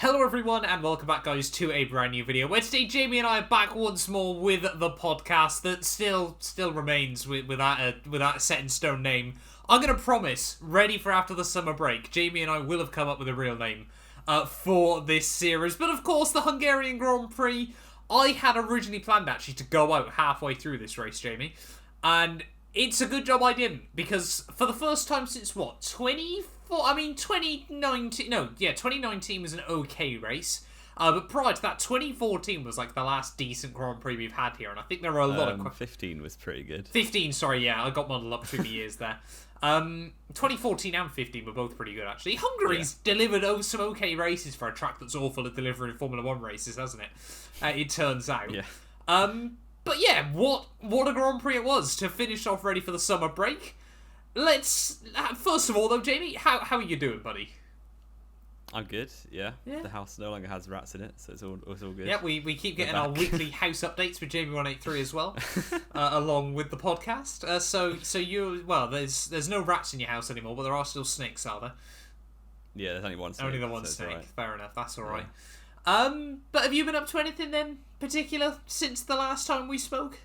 Hello everyone and welcome back guys to a brand new video where today Jamie and I are back once more with the podcast that still remains without a set in stone name. I'm going to promise, ready for after the summer break, Jamie and I will have come up with a real name for this series. But of course the Hungarian Grand Prix, I had originally planned actually to go out halfway through this race, Jamie. And it's a good job I didn't, because for the first time since what, 2019 was an okay race. But prior to that, 2014 was like the last decent Grand Prix we've had here, and I think there were a lot of... 15 was pretty good. 15, sorry, yeah, I got muddled up between the years there. 2014 and 15 were both pretty good, actually. Hungary's delivered some okay races for a track that's awful at delivering Formula 1 races, hasn't it? It turns out. Yeah. But yeah, what a Grand Prix it was to finish off ready for the summer break. Let's... First of all, though, Jamie, how are you doing, buddy? I'm good, yeah. The house no longer has rats in it, so it's all good. Yeah, we keep getting our weekly house updates with Jamie183 as well, along with the podcast. So you... Well, there's no rats in your house anymore, but there are still snakes, are there? Yeah, there's only one snake. Only the one snake. Right. Fair enough, that's alright. Yeah. But have you been up to anything then, particular, since the last time we spoke?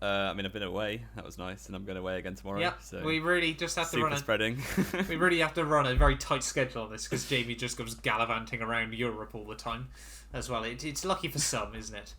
I mean, I've been away. That was nice, and I'm going away again tomorrow. Yep. So we really just have to run spreading. We really have to run a very tight schedule on this because Jamie just goes gallivanting around Europe all the time, as well. It's lucky for some, isn't it?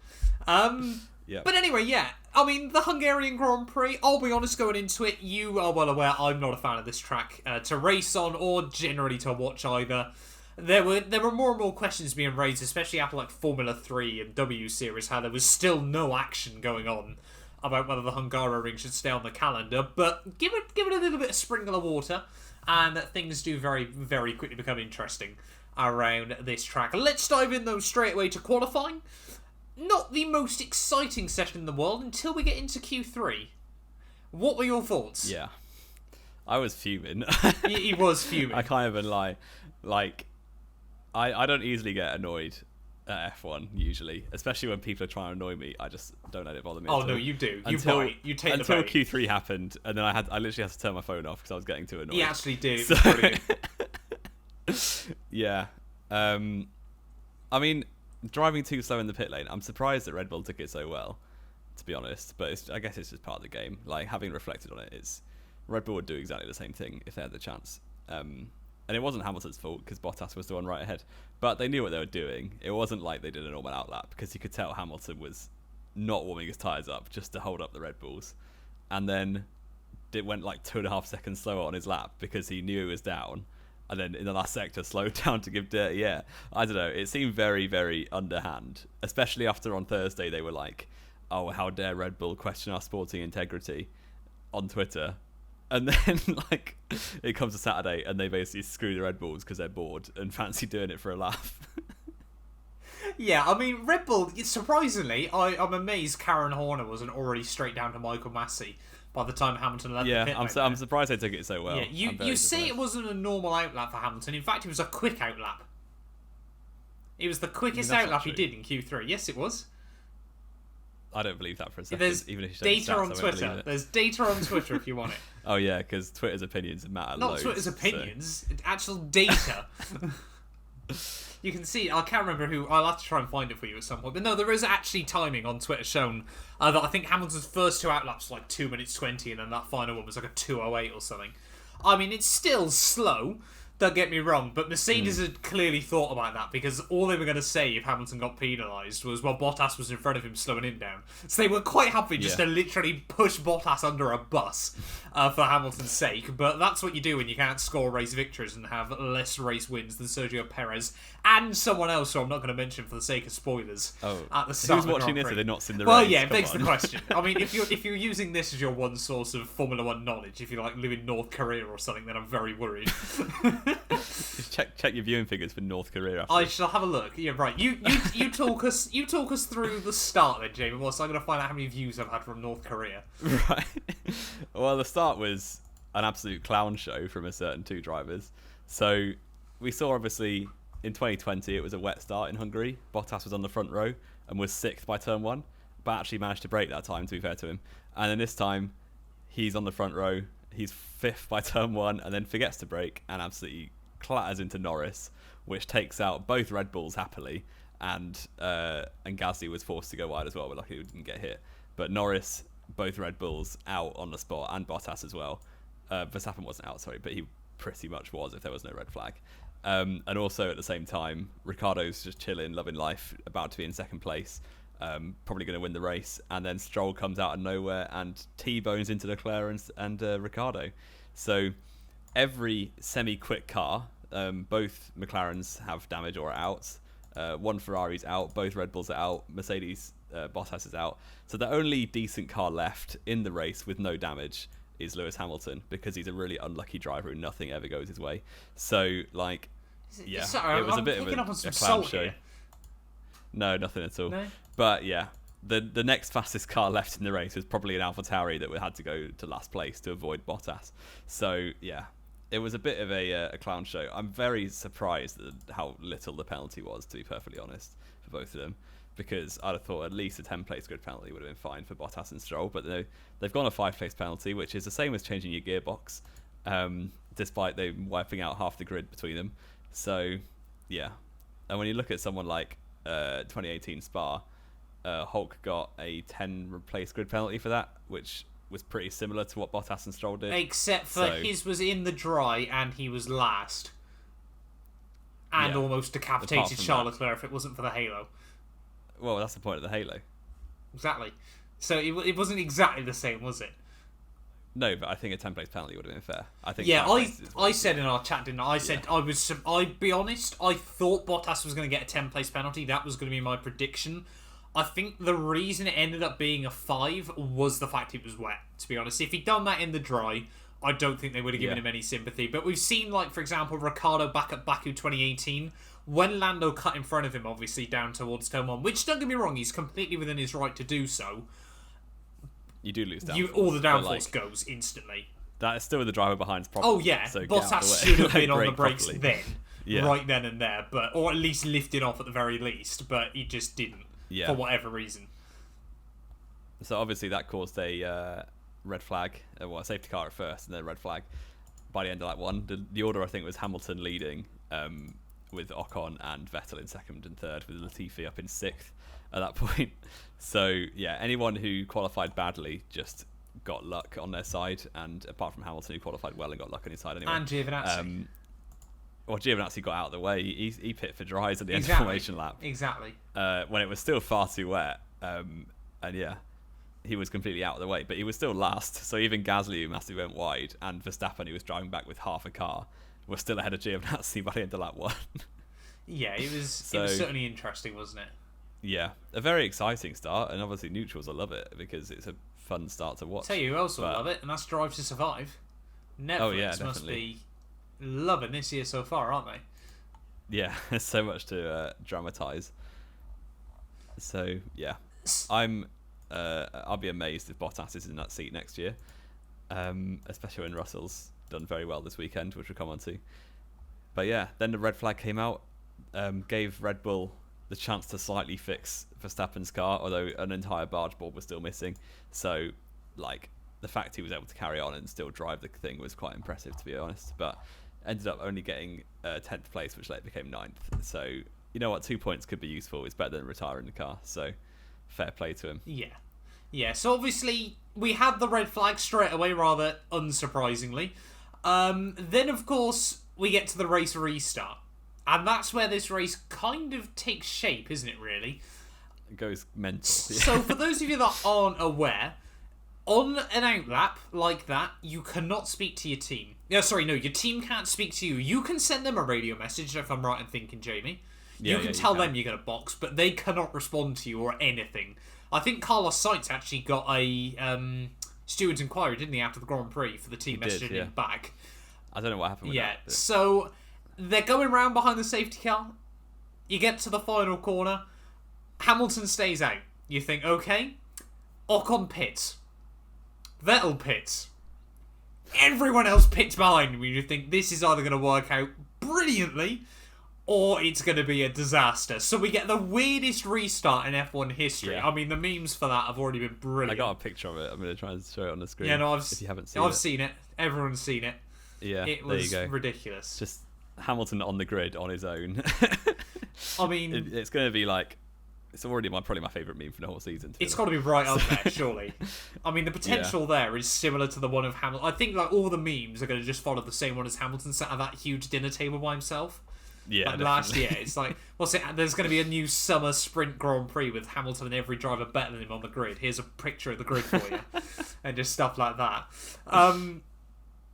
Yeah. But anyway, yeah. I mean, the Hungarian Grand Prix. I'll be honest, going into it, you are well aware I'm not a fan of this track to race on or generally to watch either. There were more and more questions being raised, especially after like Formula 3 and W Series, how there was still no action going on about whether the Hungaroring should stay on the calendar, but give it a little bit of sprinkle of water, and things do very, very quickly become interesting around this track. Let's dive in, though, straight away to qualifying. Not the most exciting session in the world until we get into Q3. What were your thoughts? Yeah. I was fuming. He was fuming. I can't even lie. Like, I don't easily get annoyed at F1 usually, especially when people are trying to annoy me. I just don't let it bother me. Oh no, you do. You bite. You take the bait. Until Q3 happened, and then I literally had to turn my phone off because I was getting too annoyed. He actually did. It So, was brilliant. Yeah. I mean, driving too slow in the pit lane, I'm surprised that Red Bull took it so well, to be honest. But I guess it's just part of the game. Like, having reflected on it, Red Bull would do exactly the same thing if they had the chance. And it wasn't Hamilton's fault because Bottas was the one right ahead. But they knew what they were doing. It wasn't like they did a normal outlap because you could tell Hamilton was not warming his tyres up just to hold up the Red Bulls. And then it went like 2.5 seconds slower on his lap because he knew he was down. And then in the last sector slowed down to give dirty air. I don't know. It seemed very, very underhand. Especially after on Thursday they were like, oh, how dare Red Bull question our sporting integrity on Twitter. And then, like, it comes to Saturday and they basically screw the Red Bulls because they're bored and fancy doing it for a laugh. Yeah, I mean, Red Bull, surprisingly, I'm amazed Karen Horner wasn't already straight down to Michael Massey by the time Hamilton left the pit lane. I'm surprised they took it so well. Yeah, you say it wasn't a normal outlap for Hamilton. In fact, it was a quick outlap. It was the quickest outlap he did in Q3. Yes, it was. I don't believe that for a second. There's even if you data on Twitter. There's data on Twitter if you want it. Oh yeah, because Twitter's opinions matter. Not Twitter's opinions, actual data. You can see. I can't remember who. I'll have to try and find it for you at some point. But no, there is actually timing on Twitter shown that I think Hamilton's first two outlaps were like 2 minutes 20, and then that final one was like a 2:08 or something. I mean, it's still slow. Don't get me wrong, but Mercedes had clearly thought about that because all they were going to say if Hamilton got penalised was, well, Bottas was in front of him slowing him down. So they were quite happy just to literally push Bottas under a bus for Hamilton's sake. But that's what you do when you can't score race victories and have less race wins than Sergio Perez and someone else who I'm not going to mention for the sake of spoilers at the start of the Who's watching Grand this Prix. if they're not seen the race? Well, yeah, it begs the question. I mean, if you're using this as your one source of Formula 1 knowledge, if you like live in North Korea or something, then I'm very worried. Just check your viewing figures for North Korea. After I shall have a look. Yeah, right. You talk us through the start then, Jamie. Whilst I'm going to find out how many views I've had from North Korea. Right. Well, the start was an absolute clown show from a certain two drivers. So we saw obviously in 2020 it was a wet start in Hungary. Bottas was on the front row and was 6th by turn 1, but actually managed to break that time, to be fair to him. And then this time he's on the front row. He's 5th by turn 1 and then forgets to brake and absolutely clatters into Norris, which takes out both Red Bulls happily, and Gasly was forced to go wide as well, but luckily he didn't get hit. But Norris, both Red Bulls out on the spot, and Bottas as well. Verstappen wasn't out, sorry, but he pretty much was if there was no red flag. And also at the same time, Ricciardo's just chilling, loving life, about to be in second place, probably going to win the race, and then Stroll comes out of nowhere and T-bones into Leclerc and Ricciardo. So every semi-quick car, both McLarens have damage or are out. One Ferrari's out, both Red Bulls are out, Mercedes Bottas is out. So the only decent car left in the race with no damage is Lewis Hamilton, because he's a really unlucky driver and nothing ever goes his way. So, like, yeah, sorry, it was I'm a bit of a clown show. Here. No, nothing at all. No? But yeah, the next fastest car left in the race was probably an AlphaTauri that had to go to last place to avoid Bottas. So yeah, it was a bit of a clown show. I'm very surprised at how little the penalty was, to be perfectly honest, for both of them. Because I'd have thought at least a 10-place grid penalty would have been fine for Bottas and Stroll, but they've gone a 5-place penalty, which is the same as changing your gearbox, despite them wiping out half the grid between them. So, yeah. And when you look at someone like 2018 Spa, Hulk got a 10-place grid penalty for that, which was pretty similar to what Bottas and Stroll did. Except for his was in the dry and he was last. And almost decapitated Charles Leclerc if it wasn't for the halo. Well, that's the point of the halo. Exactly. So it wasn't exactly the same, was it? No, but I think a 10-place penalty would have been fair. I think. Yeah, I said in our chat, didn't I? I said I'll be honest. I thought Bottas was going to get a 10-place penalty. That was going to be my prediction. I think the reason it ended up being a 5 was the fact it was wet. To be honest, if he'd done that in the dry, I don't think they would have given him any sympathy. But we've seen, like, for example, Ricciardo back at Baku 2018, when Lando cut in front of him, obviously, down towards turn 1, which, don't get me wrong, he's completely within his right to do so. You do lose downforce. All the downforce goes instantly. That is still the driver behind's problem. Oh, yeah. So Bottas should have been on the brakes properly. then, right then and there, or at least lifted off at the very least, but he just didn't, for whatever reason. So, obviously, that caused a red flag, a safety car at first, and then a red flag by the end of lap 1. The order, I think, was Hamilton leading, with Ocon and Vettel in second and third, with Latifi up in 6th at that point. So, yeah, anyone who qualified badly just got luck on their side, and apart from Hamilton, who qualified well and got luck on his side anyway. And Giovinazzi. Well, Giovinazzi got out of the way. He pit for dries at the end of the formation lap. Exactly. When it was still far too wet. And yeah, he was completely out of the way, but he was still last. So even Gasly, who massively went wide, and Verstappen, who was driving back with half a car, was still ahead of Giovinazzi by the end of lap 1. Yeah, it was certainly interesting, wasn't it? Yeah, a very exciting start, and obviously neutrals will love it because it's a fun start to watch. Tell you who else will love it, and that's Drive to Survive. Netflix must be loving this year so far, aren't they? Yeah, there's so much to dramatise. So yeah, I'll be amazed if Bottas is in that seat next year, especially when Russell's done very well this weekend, which we'll come on to. But yeah, then the red flag came out, gave Red Bull the chance to slightly fix Verstappen's car, although an entire barge board was still missing. So, like, the fact he was able to carry on and still drive the thing was quite impressive, to be honest. But ended up only getting 10th place, which later became 9th. So, you know what, 2 points could be useful. It's better than retiring the car. So, fair play to him. Yeah, so obviously we had the red flag straight away, rather unsurprisingly. Then, of course, we get to the race restart. And that's where this race kind of takes shape, isn't it, really? It goes mental. So, for those of you that aren't aware, on an outlap like that, you cannot speak to your team. Your team can't speak to you. You can send them a radio message, if I'm right in thinking, Jamie. You can tell them you're going to box, but they cannot respond to you or anything. I think Carlos Sainz actually got a steward's inquiry, didn't he, after the Grand Prix for the team messaging him back. I don't know what happened with that. But... So they're going round behind the safety car. You get to the final corner. Hamilton stays out. You think, okay. Ocon pits. Vettel pits. Everyone else pits behind him. You think this is either going to work out brilliantly or it's going to be a disaster. So we get the weirdest restart in F1 history. Yeah. I mean, the memes for that have already been brilliant. I got a picture of it. I'm going to try and show it on the screen. Yeah, no, if you haven't seen it. I've seen it. Everyone's seen it. Yeah, it was ridiculous. Just Hamilton on the grid on his own. I mean, it's going to be like, it's already probably my favourite meme for the whole season. It's got to be right up there, surely. I mean, the potential there is similar to the one of Hamilton. I think like all the memes are going to just follow the same one as Hamilton sat at that huge dinner table by himself. Yeah, like last year. It's like, there's going to be a new summer sprint Grand Prix with Hamilton and every driver better than him on the grid. Here's a picture of the grid for you. And just stuff like that.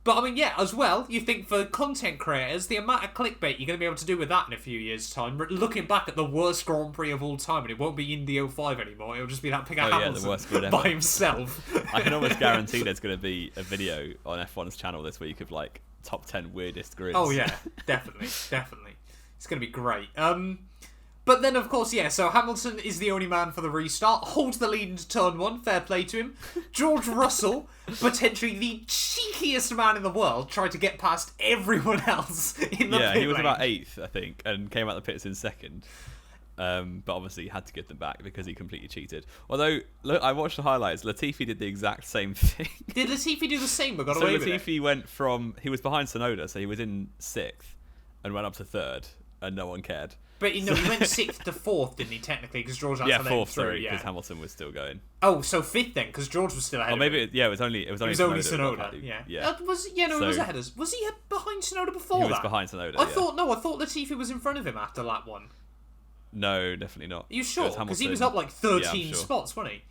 But I mean, yeah, as well, you think for content creators, the amount of clickbait you're going to be able to do with that in a few years' time, looking back at the worst Grand Prix of all time, and it won't be Indy 05 anymore, it'll just be that picture of Hamilton the worst grid ever. by himself. I can almost guarantee there's going to be a video on F1's channel this week of like top 10 weirdest grids. Oh yeah, definitely. It's going to be great. But then, of course, yeah, so Hamilton is the only man for the restart, holds the lead into turn 1, fair play to him. George Russell, potentially the cheekiest man in the world, tried to get past everyone else in the pit Yeah, he was lane. about 8th, I think, and came out the pits in 2nd. But obviously he had to get them back because he completely cheated. Although, look, I watched the highlights, Latifi did the exact same thing. Did Latifi do the same but got So away with it? Latifi went from, he was behind Tsunoda, so he was in 6th and went up to 3rd, and no one cared. But he went 6th to 4th, didn't he, technically, because George had to let him 4th, through. sorry, because Hamilton was still going. Oh, so 5th then, because George was still ahead Or maybe, of him. it was only It was only Tsunoda. Tsunoda, yeah. Yeah. He was ahead of us. Was he behind Tsunoda before He that? was behind Tsunoda, I thought Latifi was in front of him after lap 1. No, definitely not. Are you sure? Because he was Hamilton. up like 13 Yeah, I'm sure. spots, wasn't he?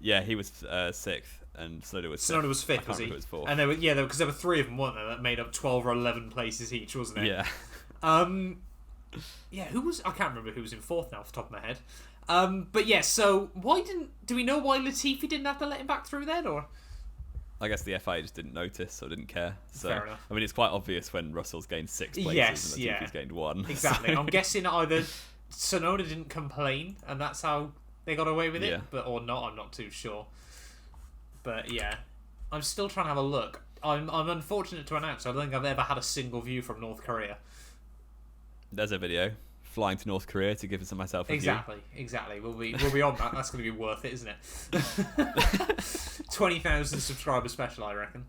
Yeah, he was 6th, and Tsunoda was 5th. Tsunoda was 5th, was he? It was 4th. And because there were 3 of them, weren't there? That made up 12 or 11 places each, wasn't it? Yeah. Yeah, I can't remember who was in 4th now off the top of my head. But yeah, so do we know why Latifi didn't have to let him back through then, or? I guess the FIA just didn't notice or didn't care. So, Fair enough. I mean, it's quite obvious when Russell's gained 6 places Yes, and Latifi's gained 1. Exactly. So. I'm guessing either Tsunoda didn't complain, and that's how they got away with it, or not. I'm not too sure. But yeah, I'm still trying to have a look. I'm unfortunate to announce I don't think I've ever had a single view from North Korea. There's a video flying to North Korea to give myself a view. Exactly. We'll be on that. That's going to be worth it, isn't it? 20,000 subscriber special, I reckon.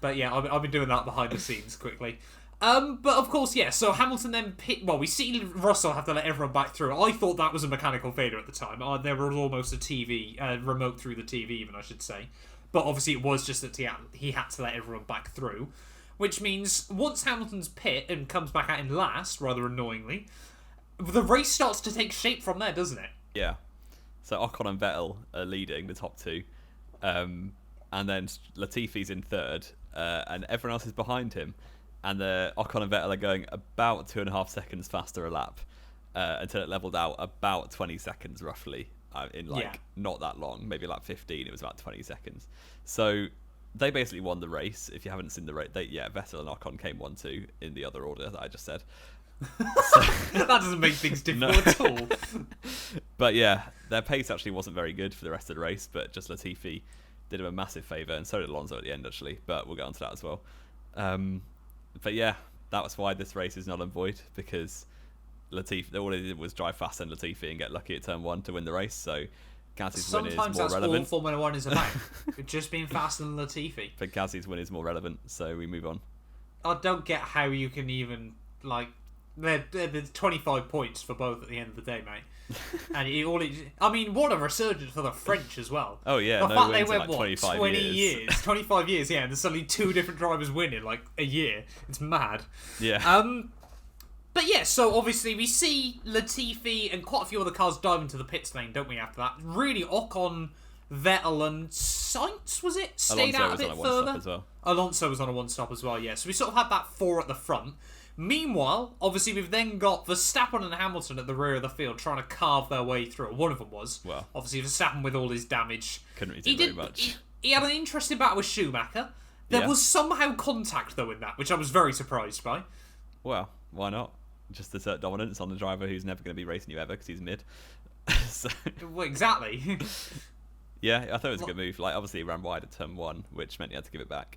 But yeah, I've been doing that behind the scenes quickly. But of course, yeah. So Hamilton then we see Russell have to let everyone back through. I thought that was a mechanical failure at the time. There was almost a TV remote through the TV, even I should say. But obviously, it was just that he had to let everyone back through. Which means once Hamilton's pit and comes back out in last, rather annoyingly, the race starts to take shape from there, doesn't it? Yeah. So Ocon and Vettel are leading the top 2. And then Latifi's in 3rd. And everyone else is behind him. And Ocon and Vettel are going about 2.5 seconds faster a lap. Until it leveled out about 20 seconds, roughly. In not that long. Maybe like 15. It was about 20 seconds. So they basically won the race. If you haven't seen the race, Vettel and Ocon came 1-2 in the other order that I just said. That doesn't make things difficult at all. But yeah, their pace actually wasn't very good for the rest of the race, but just Latifi did him a massive favour, and so did Alonso at the end, actually, but we'll get onto that as well. But yeah, that was why this race is null and void, because Latifi, all they did was drive fast and Latifi and get lucky at turn 1 to win the race, so Gasly's win is more relevant. Sometimes that's all Formula 1 is about. Just being faster than Latifi. But Gasly's win is more relevant, so we move on. I don't get how you can even, there's 25 points for both at the end of the day, mate. And what a resurgence for the French as well. Oh yeah, the no fact wins they in went, 25 20 years. 25 years, yeah, and there's suddenly 2 different drivers winning, a year. It's mad. Yeah. But yeah, so obviously we see Latifi and quite a few other cars dive into the pits lane, don't we, after that? Really, Ocon, Vettel and Sainz, was it? Stayed Alonso out a was bit on a further. one-stop as well. Alonso was on a one-stop as well, yeah. So we sort of had that 4 at the front. Meanwhile, obviously we've then got Verstappen and Hamilton at the rear of the field trying to carve their way through. One of them was. Well, obviously Verstappen with all his damage. Couldn't really do very much. He had an interesting battle with Schumacher. There was somehow contact, though, in that, which I was very surprised by. Well, why not? Just assert dominance on the driver who's never going to be racing you ever because he's mid. So, well, exactly. Yeah, I thought it was a good move. Obviously, he ran wide at turn 1, which meant he had to give it back,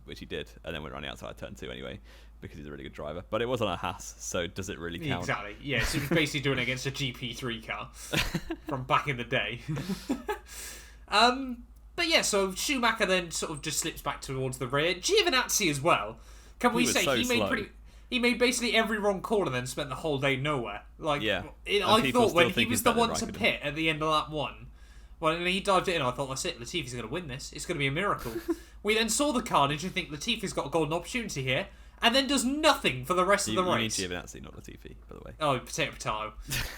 which he did, and then went running outside turn 2 anyway, because he's a really good driver. But it was on a Haas, so does it really count? Exactly. Yeah, so he was basically doing it against a GP3 car from back in the day. But yeah, so Schumacher then sort of just slips back towards the rear. Giovinazzi as well. Can we was say so he made slow. He made basically every wrong call and then spent the whole day nowhere. Like, Yeah. I people thought still when he think was he's the better one than to Raikkonen. pit at the end of lap 1, when he dived in, I thought, that's it, Latifi's going to win this. It's going to be a miracle. We then saw the carnage and think Latifi's got a golden opportunity here, and then does nothing for the rest of the race. You need Giovinazzi, not Latifi, by the way. Oh, potato.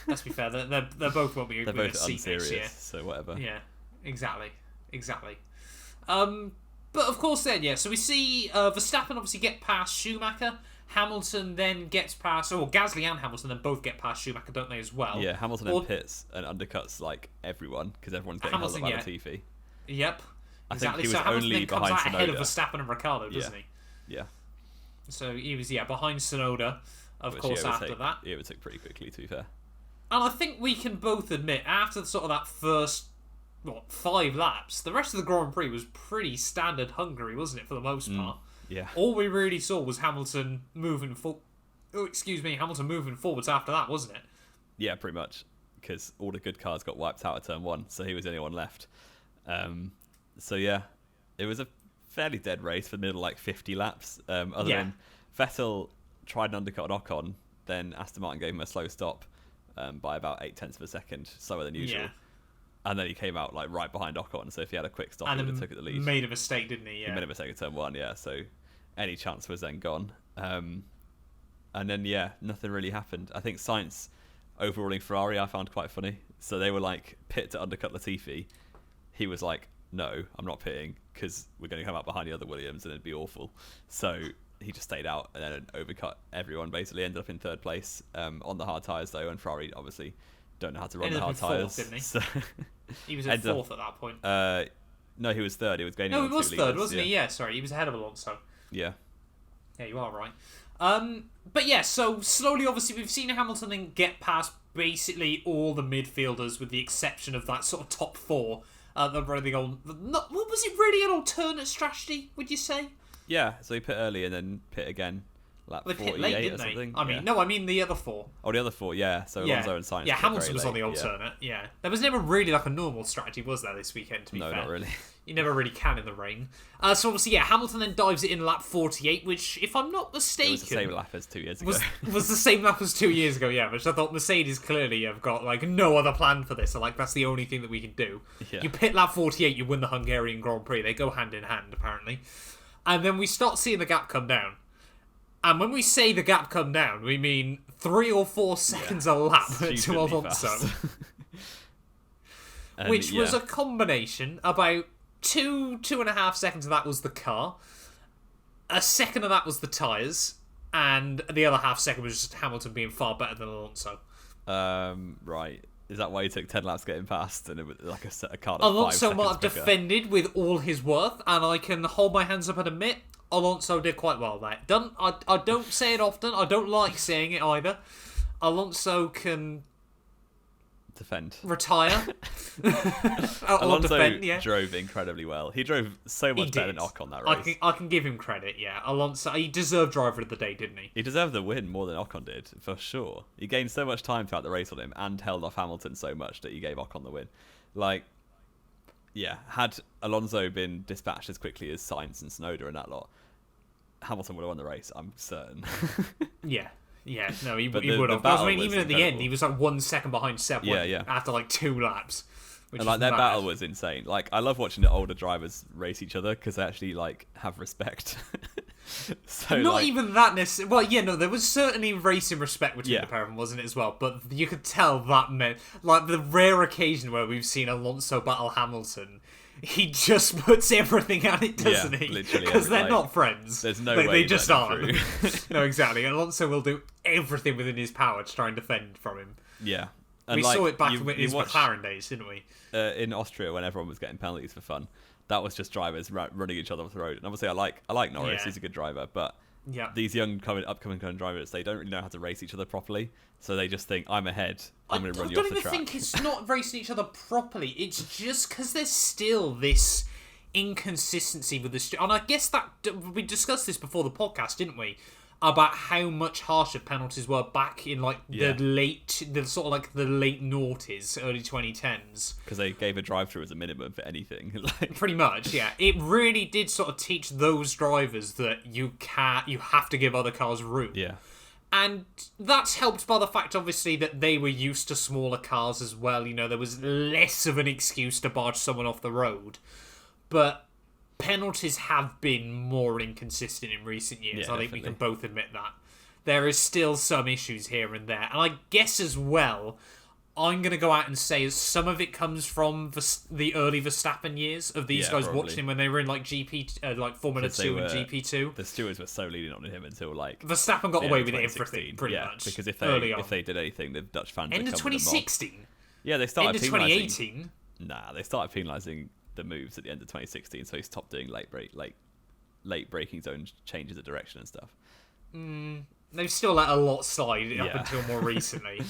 Let's be fair, they're both what we They're we're both see next year. unserious, so whatever. Yeah, exactly. But of course then, yeah, so we see Verstappen obviously get past Schumacher. Hamilton then gets past... Oh, Gasly and Hamilton then both get past Schumacher, don't they, as well? Yeah, Hamilton then pits and undercuts, like, everyone, because everyone's getting held up by Latifi. Yep, I exactly. think he was so Hamilton only then comes behind out ahead of Tsunoda. Verstappen and Ricciardo, doesn't he? Yeah. So he was, behind Tsunoda, of Which course, he after that. He overtook pretty quickly, to be fair. And I think we can both admit, after sort of that first, 5 laps, the rest of the Grand Prix was pretty standard Hungary, wasn't it, for the most part? Yeah. All we really saw was Hamilton moving Hamilton moving forwards after that, wasn't it? Yeah, pretty much. Because all the good cars got wiped out at turn 1, so he was the only one left. So yeah, it was a fairly dead race for the middle, like 50 laps. Other than Vettel tried an undercut on Ocon, then Aston Martin gave him a slow stop by about 0.8 of a second, slower than usual. Yeah. And then he came out like right behind Ocon, so if he had a quick stop, he would have took the lead. Made a mistake, didn't he? Yeah. He made a mistake at turn 1, yeah. So any chance was then gone. And then nothing really happened. I think Sainz overruling Ferrari I found quite funny. So they were like pit to undercut Latifi. He was like, no, I'm not pitting because we're going to come out behind the other Williams and it'd be awful. So he just stayed out and then overcut everyone. Basically ended up in 3rd place on the hard tyres though, and Ferrari obviously don't know how to run the hard tyres. Didn't he? So He was at 4th at that point. no, he was 3rd. He was gaining. No, on he was 2 3rd, leaders, wasn't he? Yeah, sorry, he was ahead of Alonso. Yeah. Yeah, you are right. But yeah, so slowly, obviously, we've seen Hamilton then get past basically all the midfielders, with the exception of that sort of top 4. They're running on. What was it really an alternate strategy? Would you say? Yeah. So he pit early and then pit again. Lap They 48 pit late, or didn't something. they? I mean the other 4. Oh, the other 4, yeah. So Alonso and Sainz. Yeah, pit Hamilton very was on the late, alternate. Yeah, there was never really like a normal strategy, was there, this weekend? To be fair, No, not really. You never really can in the rain. So obviously, Hamilton then dives it in lap 48, which, if I'm not mistaken, It was the same lap as 2 years ago. was the same lap as 2 years ago. Yeah, which I thought Mercedes clearly have got like no other plan for this. So like that's the only thing that we can do. Yeah. You pit lap 48, you win the Hungarian Grand Prix. They go hand in hand apparently, and then we start seeing the gap come down. And when we say the gap come down, we mean 3 or 4 seconds a lap to Stupidly Alonso. fast. Which was a combination. About 2.5 seconds of that was the car. A second of that was the tyres. And the other half second was just Hamilton being far better than Alonso. Right. Is that why he took 10 laps getting past and it was like a car that's 5 Alonso seconds might have quicker? defended with all his worth, and I can hold my hands up and admit Alonso did quite well there. I don't say it often. I don't like saying it either. Alonso can defend. Retire. Alonso defend, yeah. drove incredibly well. He drove so much better than Ocon that race. I can give him credit, yeah. Alonso, he deserved driver of the day, didn't he? He deserved the win more than Ocon did, for sure. He gained so much time throughout the race on him and held off Hamilton so much that he gave Ocon the win. Like, yeah, had Alonso been dispatched as quickly as Sainz and Tsunoda and that lot, Hamilton would have won the race, I'm certain. Yeah, no, he But would have. battle I mean, was even at the incredible. end, he was like 1 second behind Seb after like 2 laps. Which And like is their mad. battle was insane. Like I love watching the older drivers race each other because they actually like have respect. So Not like, even that necessarily. Well, yeah, no, there was certainly racing respect between the pair of them, wasn't it, as well? But you could tell that meant, like, the rare occasion where we've seen Alonso battle Hamilton, he just puts everything at it, doesn't he? literally Because they're like, not friends. There's no they way just they're aren't. through. No, exactly. Alonso will do everything within his power to try and defend from him. Yeah. And We like, saw it back you in his watch, McLaren days, didn't we? in Austria when everyone was getting penalties for fun. That was just drivers running each other off the road. And obviously I like Norris, Yeah. he's a good driver, but Yeah. these young upcoming drivers, they don't really know how to race each other properly. So they just think, I'm ahead, I'm going to run you off the track. I don't even think it's not racing each other properly. It's just because there's still this inconsistency with the... And I guess that... We discussed this before the podcast, didn't we? about how much harsher penalties were back in like the late noughties, early 2010s. Because they gave a drive-through as a minimum for anything. Pretty much, yeah. It really did sort of teach those drivers that you have to give other cars room. Yeah. And that's helped by the fact, obviously, that they were used to smaller cars as well. You know, there was less of an excuse to barge someone off the road. But penalties have been more inconsistent in recent years. Yeah, I think definitely. we can both admit that. There is still some issues here and there. And I guess as well, I'm going to go out and say some of it comes from the early Verstappen years of these guys probably. watching him when they were in like like Formula 2 and GP2. The stewards were so leaning on him until like Verstappen got away with everything, pretty much. Because if they did anything, the Dutch fans End would of come with them off. 2016? Yeah, they started End of penalising. 2018? Nah, they started penalising the moves at the end of 2016, so he stopped doing late braking zone changes of direction and stuff. They've still let a lot slide up until more recently.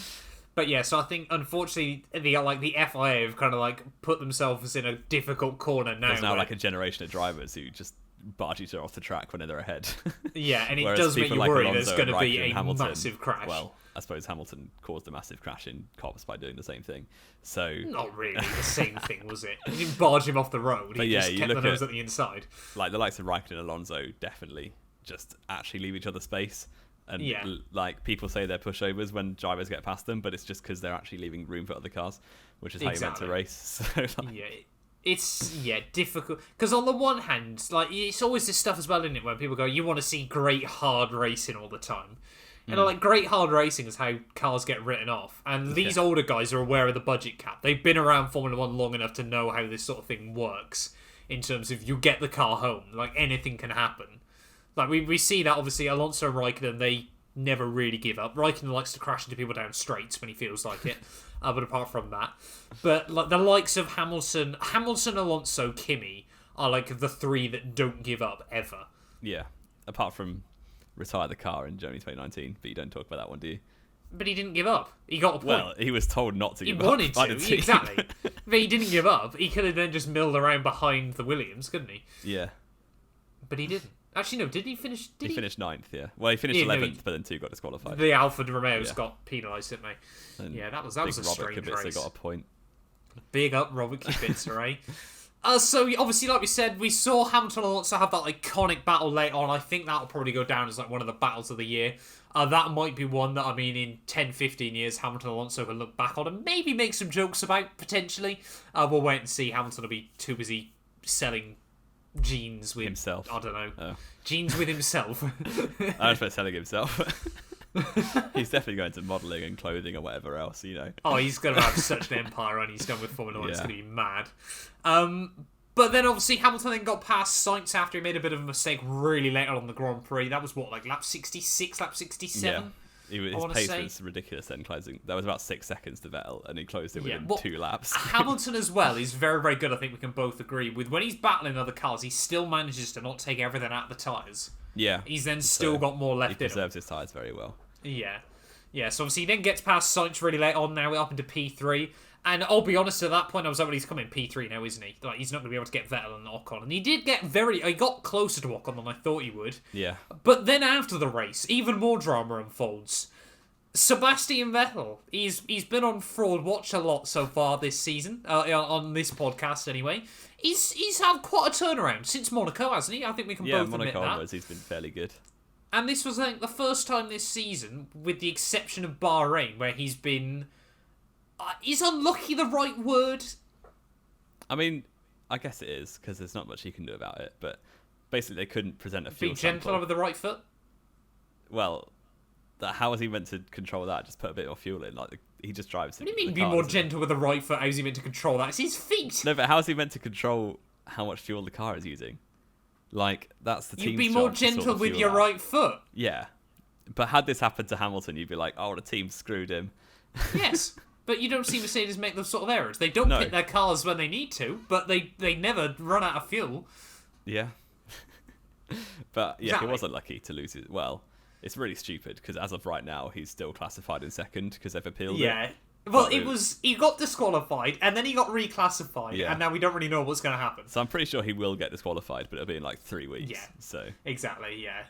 But yeah, so I think unfortunately the FIA have kind of like put themselves in a difficult corner now. There's now like a generation of drivers who just barge each other off the track when they're ahead. Yeah, and it Whereas does make you people like worry Alonso there's going and to be Raikkonen and a Hamilton, massive crash. Well, I suppose Hamilton caused a massive crash in Cops by doing the same thing. So Not really the same thing, was it? You didn't barge him off the road. But He yeah, just you kept the look nose at- at the inside. like the likes of Raikkonen and Alonso definitely just actually leave each other space. And Yeah. like people say they're pushovers when drivers get past them, but it's just because they're actually leaving room for other cars, which is how Exactly. you're meant to race. So, like, Yeah, it's difficult because on the one hand, like it's always this stuff as well, isn't it? When people go, you want to see great hard racing all the time. You know, like great hard racing is how cars get written off, and these older guys are aware of the budget cap. They've been around Formula One long enough to know how this sort of thing works. In terms of you get the car home, like anything can happen. Like we see that obviously Alonso and Raikkonen, they never really give up. Raikkonen likes to crash into people down straights when he feels like it. But apart from that, but like the likes of Hamilton, Alonso, Kimi are like the three that don't give up ever. yeah, apart from retire the car in Germany 2019, but you don't talk about that one, do you? But he didn't give up. He got a point. Well, he was told not to He give up. wanted by to, the team. exactly. But he didn't give up. He could have then just milled around behind the Williams, couldn't he? Yeah. But he didn't. Actually, no. Did he finish? He finished 9th, yeah. Well, he finished Yeah, no, 11th, he- but then 2 got disqualified. The Alfa Romeos Yeah. got penalised, didn't they? And Yeah, that was big a Robert strange Kubica race. got a point. Big up Robert Kubica, right? So obviously, like we said, we saw Hamilton and Alonso have that iconic battle later on. I think that'll probably go down as like one of the battles of the year. That might be one that, I mean, in 10, 15 years, Hamilton and Alonso can look back on and maybe make some jokes about, potentially. We'll wait and see. Hamilton will be too busy selling jeans with... Himself. I don't know. Oh. Jeans with himself. I was about selling himself. He's definitely going to modelling and clothing or whatever else, you know. Oh, he's going to have such an empire and he's done with Formula 1. It's Yeah. going to be mad. But then obviously Hamilton then got past Sainz after he made a bit of a mistake really later on the Grand Prix. That was what, like lap 66, lap 67? His wanna pace say. was ridiculous then closing. That was about 6 seconds to Vettel, and he closed it Yeah, within well, 2 laps. Hamilton as well is very, very good. I think we can both agree with when he's battling other cars, he still manages to not take everything out of the tyres. Yeah. He's then still So, got more He left in him. preserves his tyres very well. Yeah. So obviously he then gets past Sainz really late on, now up into P3. And I'll be honest, at that point I was like, well, he's coming P3 now, isn't he? Like, he's not going to be able to get Vettel and Ocon. And he did get he got closer to Ocon than I thought he would. Yeah. But then after the race, even more drama unfolds. Sebastian Vettel, he's been on Fraud Watch a lot so far this season, on this podcast anyway. He's had quite a turnaround since Monaco, hasn't he? I think we can both admit Monaco that. onwards, he's been fairly good. And this was, I think, the first time this season, with the exception of Bahrain, where he's been... is unlucky the right word? I mean, I guess it is, because there's not much he can do about it, but basically they couldn't present a fuel Be gentle sample. with the right foot? Well, how is he meant to control that? Just put a bit more fuel in? Like, he just drives What do you the mean be car, more doesn't he? gentle with the right foot? How's he meant to control that? It's his feet! No, but how is he meant to control how much fuel the car is using? Like, that's the team's You'd be more job to sort gentle the with fuel your out. right foot. Yeah. But had this happened to Hamilton, you'd be like, oh, the team screwed him. Yes, but you don't see Mercedes make those sort of errors. They don't No. pit their cars when they need to, but they never run out of fuel. Yeah. But, yeah, Exactly. he was unlucky to lose it. Well, it's really stupid, because as of right now, he's still classified in second, because they've appealed it. Yeah. Well, But it was... He got disqualified, and then he got reclassified, Yeah. and now we don't really know what's going to happen. So I'm pretty sure he will get disqualified, but it'll be in like 3 weeks. Yeah. So Exactly, yeah.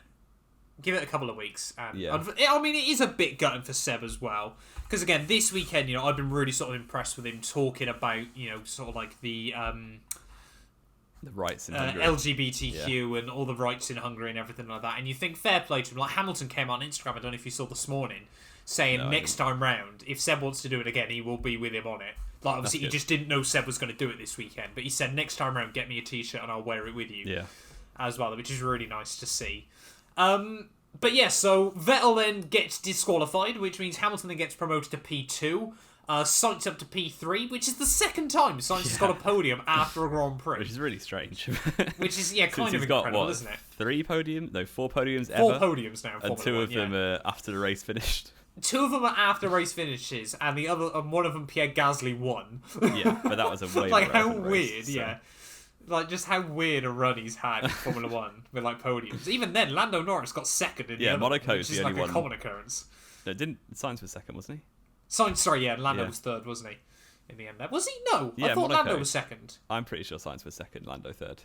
Give it a couple of weeks. And Yeah. I mean, it is a bit gutting for Seb as well. Because, again, this weekend, I've been really sort of impressed with him talking about, sort of like the rights in Hungary. LGBTQ and all the rights in Hungary and everything like that. And you think fair play to him. Like, Hamilton came out on Instagram, I don't know if you saw this morning, saying next time round, if Seb wants to do it again, he will be with him on it. Like, obviously, he just didn't know Seb was going to do it this weekend. But he said, next time round, get me a T-shirt and I'll wear it with you. Yeah. As well, which is really nice to see. But yeah, so Vettel then gets disqualified, which means Hamilton then gets promoted to P2. Sainz up to P3, which is the second time Sainz has got a podium after a Grand Prix. Which is really strange. Which is, kind of got, incredible, isn't it? 4 podiums ever. 4 podiums now. And 2 of them are after the race finished. 2 of them are after race finishes, and one of them Pierre Gasly won. Yeah, but that was a way like how weird, race, yeah. Like, just how weird a run he's had in Formula 1 with, like, podiums. Even then, Lando Norris got second in the other Monaco's which the only like one. a common occurrence. No, Sainz was second, wasn't he? Lando was third, wasn't he? In the end there. Was he? No. Yeah, I thought Monaco. Lando was second. I'm pretty sure Sainz was second, Lando third.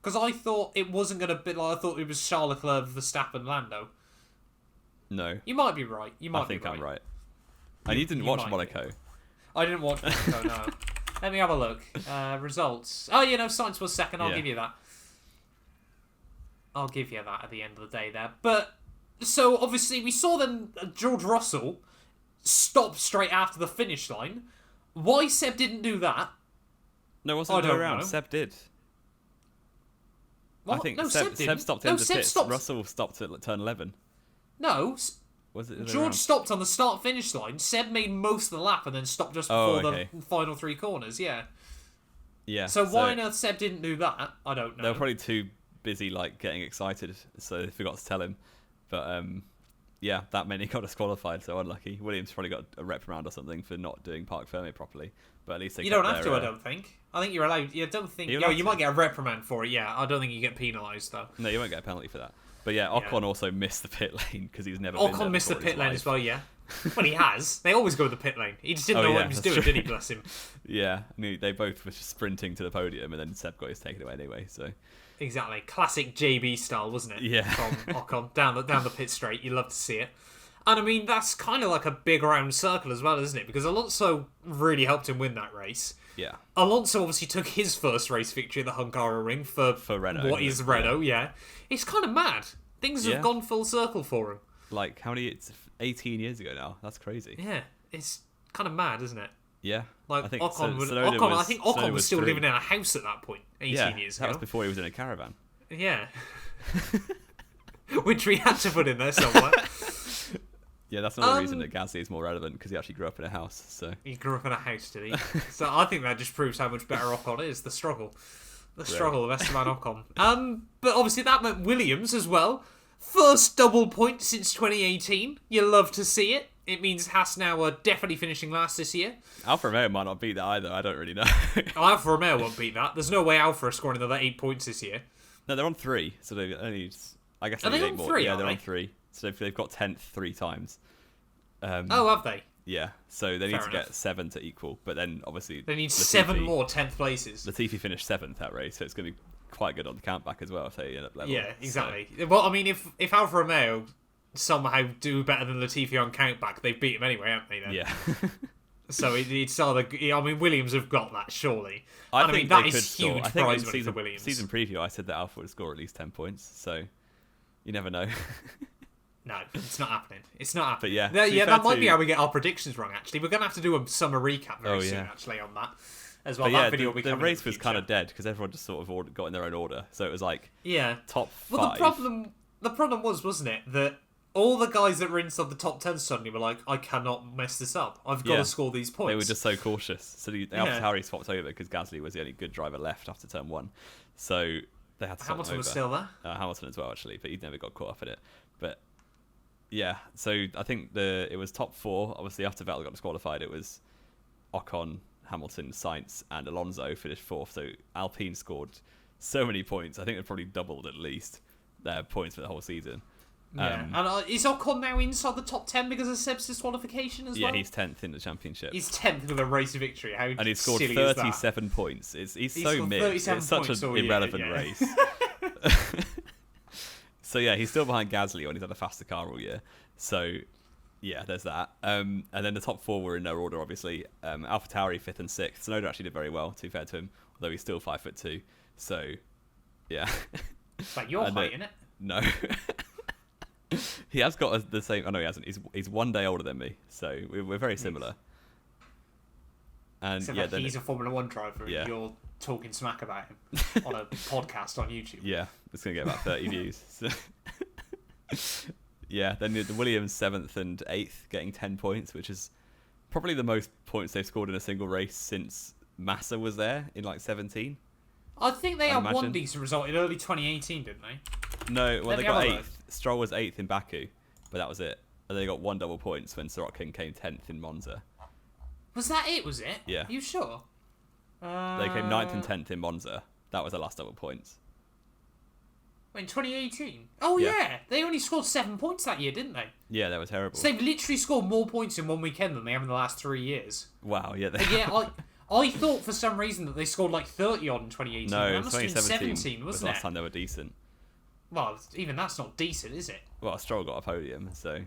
Because I thought it wasn't going to be like, I thought it was Charles Leclerc, Verstappen, Lando. No. You might be right. I think I'm right. And you didn't watch Monaco. I didn't watch Monaco, no. Let me have a look. Results. Oh, Sainz was second. I'll give you that. I'll give you that at the end of the day there. But, so, obviously, we saw then George Russell stop straight after the finish line. Why Seb didn't do that? No, it wasn't the other way around. know. Seb did. What? I think No, Seb didn't. stopped No, into Seb pits. stopped. Russell stopped at turn 11. No, Was it the other way George around? stopped on the start-finish line. Seb made most of the lap and then stopped just before okay. the final 3 corners, yeah. Yeah. So why on earth Seb didn't do that? I don't know. They were probably too busy, like, getting excited, so they forgot to tell him. But, yeah, that meant he got disqualified, so unlucky. Williams probably got a reprimand or something for not doing Parc Fermé properly. But at least they You kept don't have their, to, I don't think. I think you're allowed. You don't think. You're allowed You to. might get a reprimand for it, yeah. I don't think you get penalised, though. No, you won't get a penalty for that. But yeah, Ocon also missed the pit lane because he's never been there Ocon missed the before in pit his lane as life. well, yeah. Well, he has. They always go to the pit lane. He just didn't know what he was doing, true. did he, bless him? Yeah, I mean, they both were just sprinting to the podium, and then Seb got his taken away anyway. So Exactly. Classic JB style, wasn't it? Yeah. From Ocon down the pit straight. You love to see it. And I mean, that's kind of like a big round circle as well, isn't it? Because Alonso really helped him win that race. yeah, Alonso obviously took his first race victory at the Hungaroring for Renault, what is Renault, yeah. It's kind of mad. Things have gone full circle for him. like how many? It's 18 years ago now. That's crazy. Yeah, it's kind of mad, isn't it? Yeah, Like I think Ocon, Tsunoda I think Ocon Tsunoda was still 3. living in a house at that point, 18 years ago. That was before he was in a caravan. Yeah. Which we had to put in there somewhere. Yeah, that's another reason that Gasly is more relevant because he actually grew up in a house. So He grew up in a house, did he? So I think that just proves how much better Ocon is. The struggle. The struggle of Esteban Ocon. But obviously that meant Williams as well. First double point since 2018. You love to see it. It means Haas now are definitely finishing last this year. Alfa Romeo might not beat that either. I don't really know. Alfa Romeo won't beat that. There's no way Alfa are scoring another 8 points this year. No, they're on 3, so they only. I guess Are they need on 8 more. 3, Yeah, are they're they? on 3. So they've got 10th 3 times. Oh, have they? Yeah, so they need Fair to enough. get 7 to equal, but then obviously They need Latifi- 7 more 10th places. Latifi finished 7th that race, so it's going to be quite good on the countback as well if they end up level. Yeah, exactly. Well, I mean, if Alfa Romeo somehow do better than Latifi on countback, they've beat him anyway, haven't they? Then? Yeah. So it's either. I mean, Williams have got that surely. I And think that they is could score. huge I think prize in money for Williams. season preview, I said that Alfa would score at least 10 points, so you never know. No, it's not happening. It's not happening. But yeah, Yeah, to be yeah, fair that might to- be how we get our predictions wrong. Actually, we're gonna have to do a summer recap very Oh, soon. yeah. Actually, on that as well. But That yeah, video will be the coming race in the was kind of future. dead because everyone just sort of got in their own order. So it was like Yeah. top 5. Well, the problem was, wasn't it, that all the guys that were inside the top 10 suddenly were like, I cannot mess this up. I've got Yeah. to score these points. They were just so cautious. So the Yeah. Harry swapped over because Gasly was the only good driver left after turn 1. So they had to swap Hamilton over. was still there. Hamilton as well, actually, but he never got caught up in it. But yeah, so I think it was top 4. Obviously, after Vettel got disqualified, it was Ocon, Hamilton, Sainz, and Alonso finished 4th. So Alpine scored so many points. I think they probably doubled at least their points for the whole season. Yeah. And is Ocon now inside the top 10 because of Seb's disqualification as well? Yeah, he's 10th in the championship. He's 10th with a race victory. How And he's scored silly is that? 37 points. He's so scored mid. 37 It's such points an all year, irrelevant yeah. race. So yeah, he's still behind Gasly when he's had a faster car all year. So yeah, there's that. And then the top 4 were in no order, obviously. AlphaTauri 5th and 6th. Tsunoda actually did very well, to be fair to him, although he's still 5'2". So yeah. It's like your height, isn't it? No. He has got the same. Oh no, he hasn't. He's 1 day older than me, so we're very similar. And Except yeah, that he's a Formula 1 driver and you're talking smack about him on a podcast on YouTube. Yeah, it's going to get about 30 views. So. Yeah, then the Williams 7th and 8th getting 10 points, which is probably the most points they've scored in a single race since Massa was there in like 17. I think they had one decent result in early 2018, didn't they? No, well, they got 8th. Stroll was 8th in Baku, but that was it. And they got 1 double points when Sorokin came 10th in Monza. Was that it, was it? Yeah. Are you sure? They came 9th and 10th in Monza. That was the last double points. In 2018? Oh, yeah. They only scored 7 points that year, didn't they? Yeah, they were terrible. So they've literally scored more points in one weekend than they have in the last 3 years. Wow, yeah. I thought for some reason that they scored like 30 odd in 2018. No, that must have been 2017 17, was wasn't the it? last time they were decent. Well, even that's not decent, is it? Well, Stroll got a podium, so...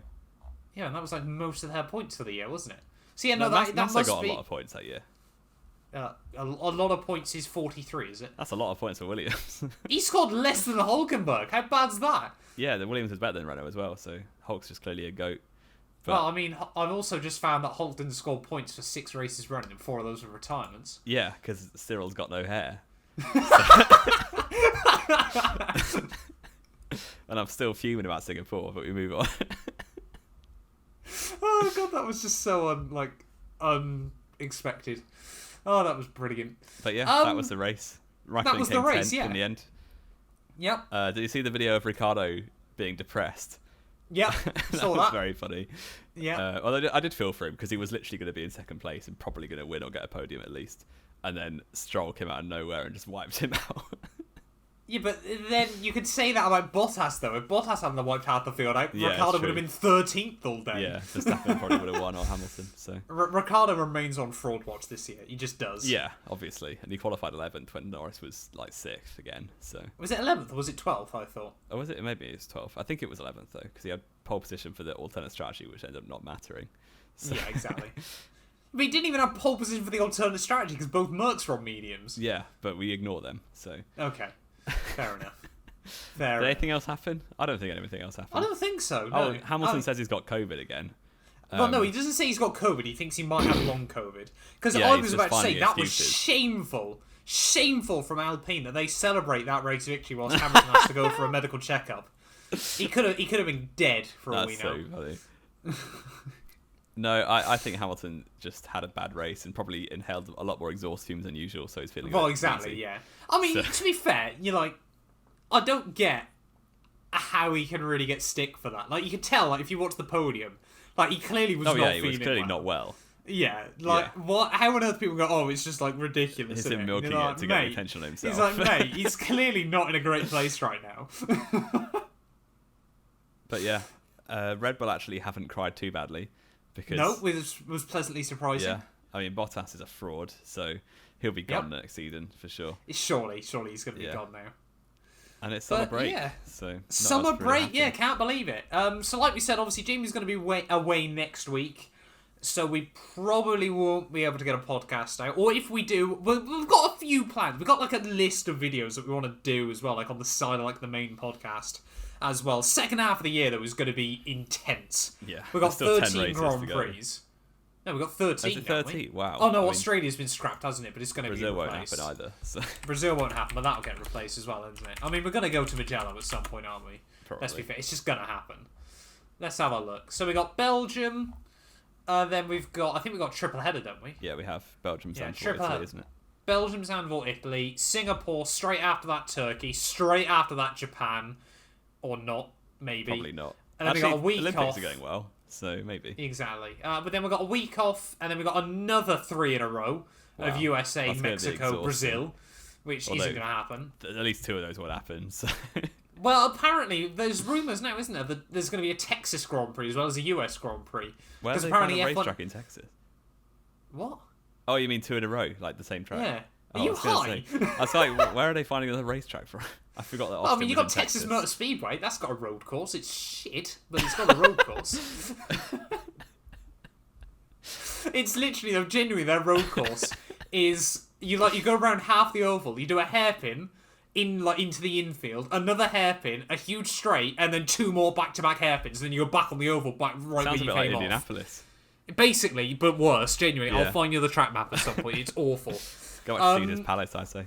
Yeah, and that was like most of their points for the year, wasn't it? So yeah, that Massa must got be... a lot of points that year. A lot of points is 43, is it? That's a lot of points for Williams. He scored less than Hulkenberg. How bad's that? Yeah, the Williams is better than Renault as well, so Hulk's just clearly a goat. But, well, I mean, I've also just found that Hulk didn't score points for 6 races running, and 4 of those were retirements. Yeah, because Cyril's got no hair. And I'm still fuming about Singapore, but we move on. Oh god, that was just so unexpected. Oh, that was brilliant. But yeah, that was the race. That was the race, yeah. In the end. Yep. Did you see the video of Ricciardo being depressed? Yep, that was very funny. Yeah. Although I did feel for him because he was literally going to be in 2nd place and probably going to win or get a podium at least. And then Stroll came out of nowhere and just wiped him out. Yeah, but then you could say that about Bottas, though. If Bottas hadn't wiped out the field, Ricciardo would have been 13th all day. Yeah, Verstappen probably would have won, or Hamilton. So Ricciardo remains on fraud watch this year. He just does. Yeah, obviously. And he qualified 11th when Norris was like 6th again. So was it 11th or was it 12th, I thought? Oh, was it? Maybe it was 12th. I think it was 11th, though, because he had pole position for the alternate strategy, which ended up not mattering. So. Yeah, exactly. But he didn't even have pole position for the alternate strategy because both Mercs were on mediums. Yeah, but we ignore them. So okay, fair enough. Did anything else happen? I don't think anything else happened. I don't think so. No. Oh, Hamilton says he's got COVID again. Well, no, he doesn't say he's got COVID. He thinks he might have long COVID. Because Yeah, I he's was just about to say finding that was excuses. shameful from Alpine that they celebrate that race victory whilst Hamilton has to go for a medical checkup. He could have been dead for all we know. That's so funny. No, I think Hamilton just had a bad race and probably inhaled a lot more exhaust fumes than usual, so he's feeling. Well, exactly, crazy. yeah. I mean, to be fair, you're like, I don't get how he can really get stick for that. Like, you could tell, like, if you watch the podium, like, he clearly was not feeling he was clearly well. not well. Yeah, like, what? How on earth people go, oh, it's just, like, ridiculous, He's isn't him it? milking Like, it to get attention on himself. He's like, mate, he's clearly not in a great place right now. But yeah, Red Bull actually haven't cried too badly. Because, no, was pleasantly surprising. Yeah, I mean, Bottas is a fraud, so he'll be gone next season for sure. Surely he's going to be gone now. And it's summer break, yeah. so summer break, yeah, can't believe it. So like we said, obviously Jamie's going to be away next week, so we probably won't be able to get a podcast out. Or if we do, we've got a few plans. We've got like a list of videos that we want to do as well, like on the side of like the main podcast as well. Second half of the year though is going to be intense. Yeah, we've got 13 Grand Prix. No, we've got 13. Is it 13? Wow. Oh no, Australia's been scrapped, hasn't it? But it's going to be Brazil replaced. won't happen either. So. Brazil won't happen, but that'll get replaced as well, isn't it? I mean, we're going to go to Magellan at some point, aren't we? Probably. Let's be fair. It's just going to happen. Let's have a look. So we got Belgium. Then we've got, I think we've got triple header, don't we? Yeah, we have Belgium, Zandvoort, triple Italy, isn't it? Belgium, Zandvoort, Italy, Singapore, straight after that Turkey, straight after that Japan, or not, maybe. Probably not. And then we got a week Olympics off. are going well, so maybe. Exactly. But then we've got a week off, and then we've got another 3 in a row of USA, That's gonna be Mexico, exhausting. Brazil, which isn't going to happen. At least 2 of those won't happen. So. Well, apparently, there's rumours now, isn't there, that there's going to be a Texas Grand Prix as well as a US Grand Prix. Where are they apparently finding a F1... racetrack in Texas? What? Oh, you mean 2 in a row, like the same track? Yeah. Oh, Are you high? I was like, where are they finding another racetrack from? I forgot that. Well, I mean, you got Texas Motor Speedway. That's got a road course. It's shit, but it's got a road course. It's literally, though, genuinely, their road course is you go around half the oval, you do a hairpin into the infield, another hairpin, a huge straight, and then 2 more back-to-back hairpins, and then you go back on the oval, right Sounds where you a bit came like off. Indianapolis. Basically, but worse. Genuinely, Yeah. I'll find you the track map at some point. It's awful. Go watch Caesar's Palace, I say.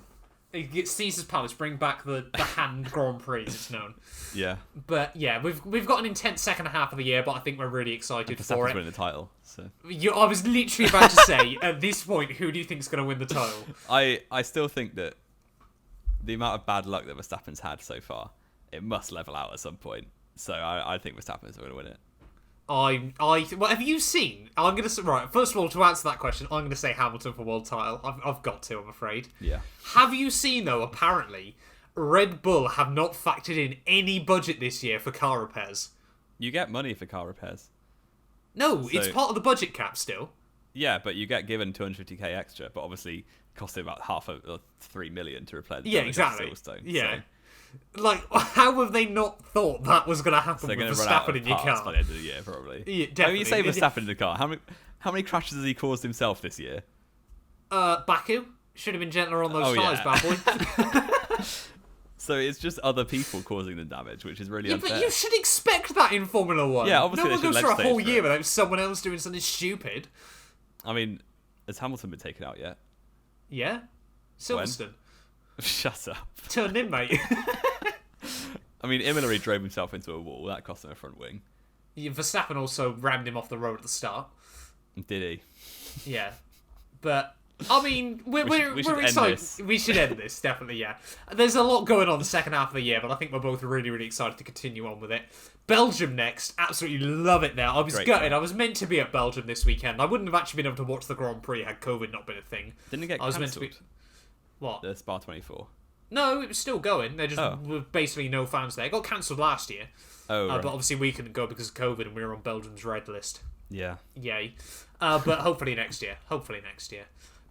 Caesar's Palace, bring back the hand Grand Prix, as it's known. Yeah. But yeah, we've got an intense second half of the year, but I think we're really excited for it. Winning the title. So. I was literally about to say, at this point, who do you think's going to win the title? I still think that the amount of bad luck that Verstappen's had so far, it must level out at some point. So I think Verstappen's going to win it. What have you seen? I'm going to say, right, first of all, to answer that question, I'm going to say Hamilton for world title. I've got to, I'm afraid. Yeah. Have you seen, though, apparently, Red Bull have not factored in any budget this year for car repairs? You get money for car repairs. No, it's part of the budget cap still. Yeah, but you get given 250k extra, but obviously costing about half of 3 million to replace the damage of Silverstone. Yeah. So. Like, how have they not thought that was going to happen with Verstappen in your car? By the end of the year, probably. Yeah, definitely. I mean, you say Verstappen in the car. How many crashes has he caused himself this year? Baku should have been gentler on those tyres, bad boy. So it's just other people causing the damage, which is really unfair. But you should expect that in Formula 1. Yeah, obviously no one they should goes through a whole legislate for year it. without someone else doing something stupid. I mean, has Hamilton been taken out yet? Yeah. Silverstone. Shut up. Turned in, mate. I mean, Imola drove himself into a wall. That cost him a front wing. Verstappen also rammed him off the road at the start. Did he? Yeah. But, I mean, we're excited. We should end this, definitely, yeah. There's a lot going on the second half of the year, but I think we're both really, really excited to continue on with it. Belgium next. Absolutely love it there. I was gutted. I was meant to be at Belgium this weekend. I wouldn't have actually been able to watch the Grand Prix had COVID not been a thing. Didn't it get cancelled? I was meant to be... What? The Spa 24. No, it was still going. There just were basically no fans there. It got cancelled last year. Oh, right. But obviously we couldn't go because of COVID and we were on Belgium's red list. Yeah. Yay. But hopefully next year.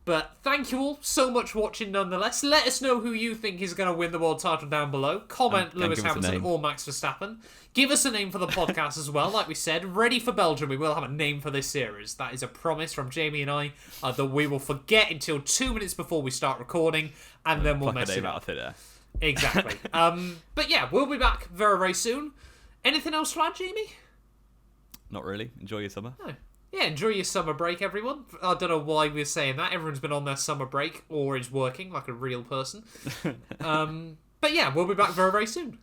But thank you all so much for watching nonetheless. Let us know who you think is going to win the world title down below. Comment Lewis Hamilton or Max Verstappen. Give us a name for the podcast as well. Like we said, ready for Belgium. We will have a name for this series. That is a promise from Jamie and I that we will forget until 2 minutes before we start recording, and then we'll mess it up. Exactly. But yeah, we'll be back very, very soon. Anything else to add, Jamie? Not really. Enjoy your summer. No. Yeah, enjoy your summer break, everyone. I don't know why we're saying that. Everyone's been on their summer break or is working like a real person. But yeah, we'll be back very, very soon.